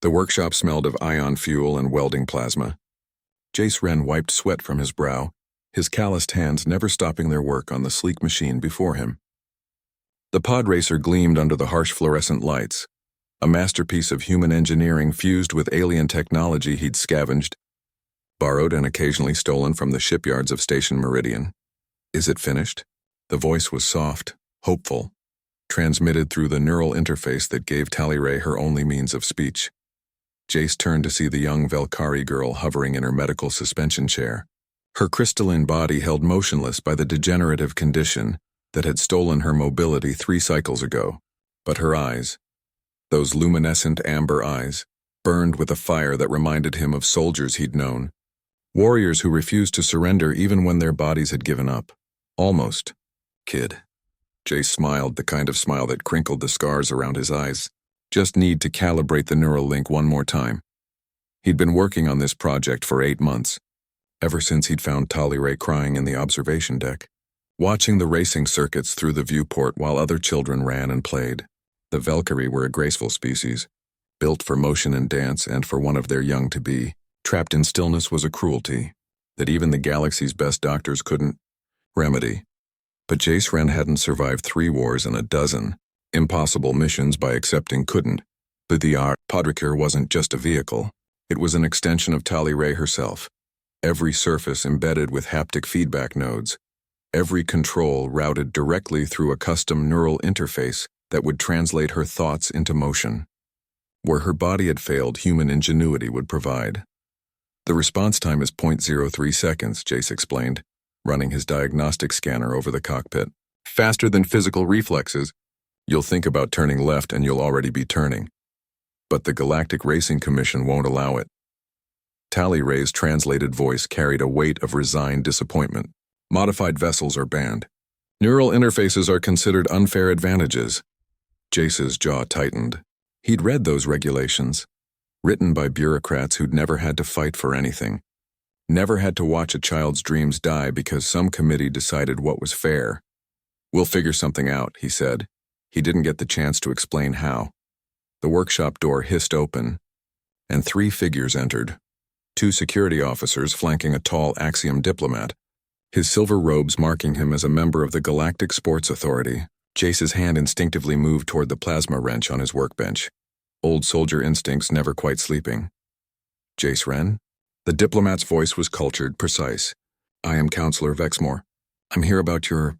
The workshop smelled of ion fuel and welding plasma. Jace Wren wiped sweat from his brow, his calloused hands never stopping their work on the sleek machine before him. The Podracer gleamed under the harsh fluorescent lights, a masterpiece of human engineering fused with alien technology he'd scavenged, borrowed and occasionally stolen from the shipyards of Station Meridian. "Is it finished?" The voice was soft, hopeful, transmitted through the neural interface that gave Tallyray her only means of speech. Jace turned to see the young Velkari girl hovering in her medical suspension chair, her crystalline body held motionless by the degenerative condition that had stolen her mobility 3 cycles ago. But her eyes, those luminescent amber eyes, burned with a fire that reminded him of soldiers he'd known, warriors who refused to surrender even when their bodies had given up. Almost. "Kid." Jace smiled, the kind of smile that crinkled the scars around his eyes. "Just need to calibrate the neural link one more time." He'd been working on this project for 8 months, ever since he'd found Tallyray crying in the observation deck, watching the racing circuits through the viewport while other children ran and played. The Velkari were a graceful species, built for motion and dance, and for one of their young to be, trapped in stillness was a cruelty that even the galaxy's best doctors couldn't remedy. But Jace Wren hadn't survived 3 wars and a dozen impossible missions by accepting couldn't. But the Podracer wasn't just a vehicle. It was an extension of Tallyray herself. Every surface embedded with haptic feedback nodes. Every control routed directly through a custom neural interface that would translate her thoughts into motion. Where her body had failed, human ingenuity would provide. "The response time is 0.03 seconds, Jace explained, running his diagnostic scanner over the cockpit. "Faster than physical reflexes. You'll think about turning left and you'll already be turning. But the Galactic Racing Commission won't allow it." Tallyray's translated voice carried a weight of resigned disappointment. "Modified vessels are banned. Neural interfaces are considered unfair advantages." Jace's jaw tightened. He'd read those regulations, written by bureaucrats who'd never had to fight for anything, never had to watch a child's dreams die because some committee decided what was fair. "We'll figure something out," he said. He didn't get the chance to explain how. The workshop door hissed open, and 3 figures entered. 2 security officers flanking a tall Axiom diplomat, his silver robes marking him as a member of the Galactic Sports Authority. Jace's hand instinctively moved toward the plasma wrench on his workbench, old soldier instincts never quite sleeping. "Jace Wren?" The diplomat's voice was cultured, precise. "I am Counselor Vexmore. I'm here about your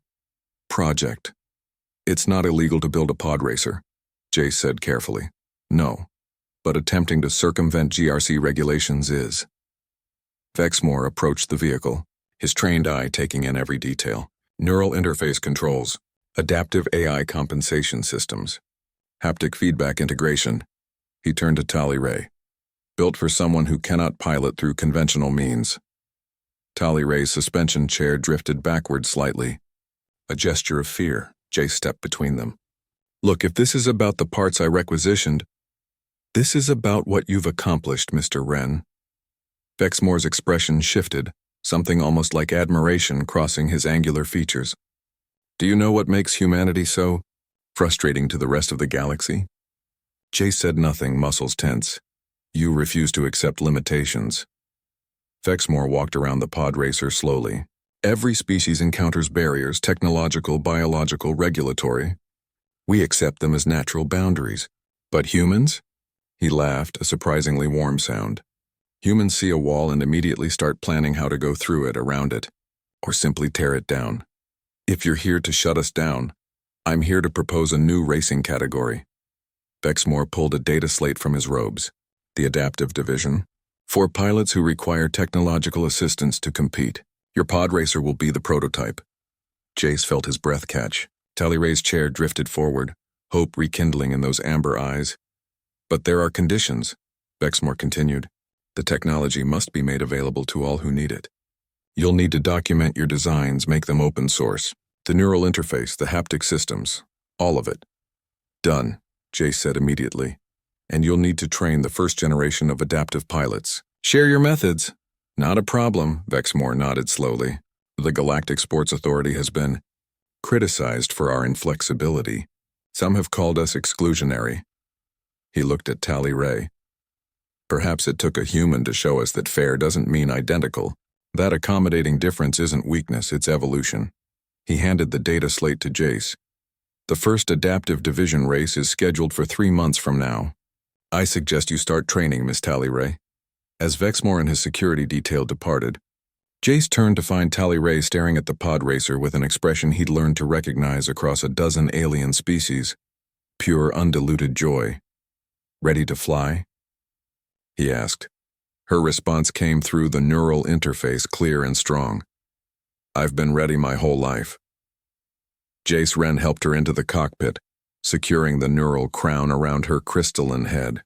project." "It's not illegal to build a Podracer," Jace said carefully. "No, but attempting to circumvent GRC regulations is." Vexmore approached the vehicle, his trained eye taking in every detail. Neural interface controls, adaptive AI compensation systems, haptic feedback integration. He turned to Tallyray. "Built for someone who cannot pilot through conventional means." Tallyray's suspension chair drifted backward slightly. A gesture of fear. Jace stepped between them. "Look, if this is about the parts I requisitioned, this is about what you've accomplished, Mr. Wren." Vexmore's expression shifted, something almost like admiration crossing his angular features. "Do you know what makes humanity so frustrating to the rest of the galaxy?" Jace said nothing, muscles tense. "You refuse to accept limitations." Vexmore walked around the Podracer slowly. "Every species encounters barriers, technological, biological, regulatory. We accept them as natural boundaries. But humans?" He laughed, a surprisingly warm sound. "Humans see a wall and immediately start planning how to go through it, around it, or simply tear it down. If you're here to shut us down, I'm here to propose a new racing category." Vexmore pulled a data slate from his robes. "The Adaptive Division. For pilots who require technological assistance to compete. Your Podracer will be the prototype." Jace felt his breath catch. Tallyray's chair drifted forward, hope rekindling in those amber eyes. "But there are conditions," Vexmore continued. "The technology must be made available to all who need it. You'll need to document your designs, make them open source. The neural interface, the haptic systems, all of it." "Done," Jace said immediately. "And you'll need to train the first generation of adaptive pilots. Share your methods." "Not a problem," Vexmore nodded slowly. "The Galactic Sports Authority has been criticized for our inflexibility. Some have called us exclusionary." He looked at Tallyray. Perhaps it took a human to show us that fair doesn't mean identical. That accommodating difference isn't weakness, it's evolution. He handed the data slate to Jace. The first adaptive division race is scheduled for 3 months from now. I suggest you start training, Miss Tallyray. As Vexmore and his security detail departed, Jace turned to find Tallyray staring at the Podracer with an expression he'd learned to recognize across a dozen alien species. Pure, undiluted joy. Ready to fly? He asked. Her response came through the neural interface, clear and strong. I've been ready my whole life. Jace Wren helped her into the cockpit, securing the neural crown around her crystalline head.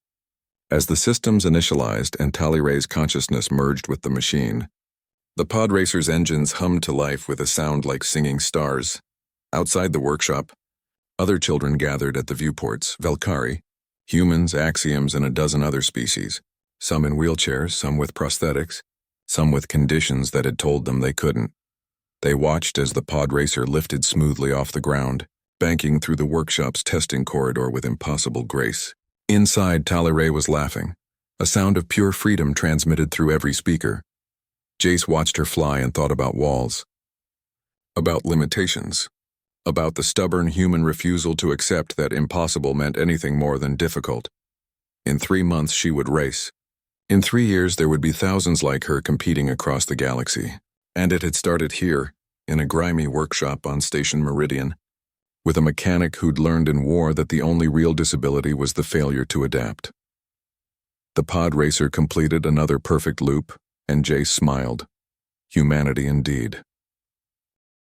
As the systems initialized and Tallyray's consciousness merged with the machine, the Podracer's engines hummed to life with a sound like singing stars. Outside the workshop, other children gathered at the viewports, Velkari, humans, axioms, and a dozen other species, some in wheelchairs, some with prosthetics, some with conditions that had told them they couldn't. They watched as the Podracer lifted smoothly off the ground, banking through the workshop's testing corridor with impossible grace. Inside, Tallyray was laughing, a sound of pure freedom transmitted through every speaker. Jace watched her fly and thought about walls, about limitations, about the stubborn human refusal to accept that impossible meant anything more than difficult. In 3 months, she would race. In 3 years, there would be thousands like her competing across the galaxy. And it had started here, in a grimy workshop on Station Meridian, with a mechanic who'd learned in war that the only real disability was the failure to adapt. The Podracer completed another perfect loop, and Jace smiled. Humanity indeed.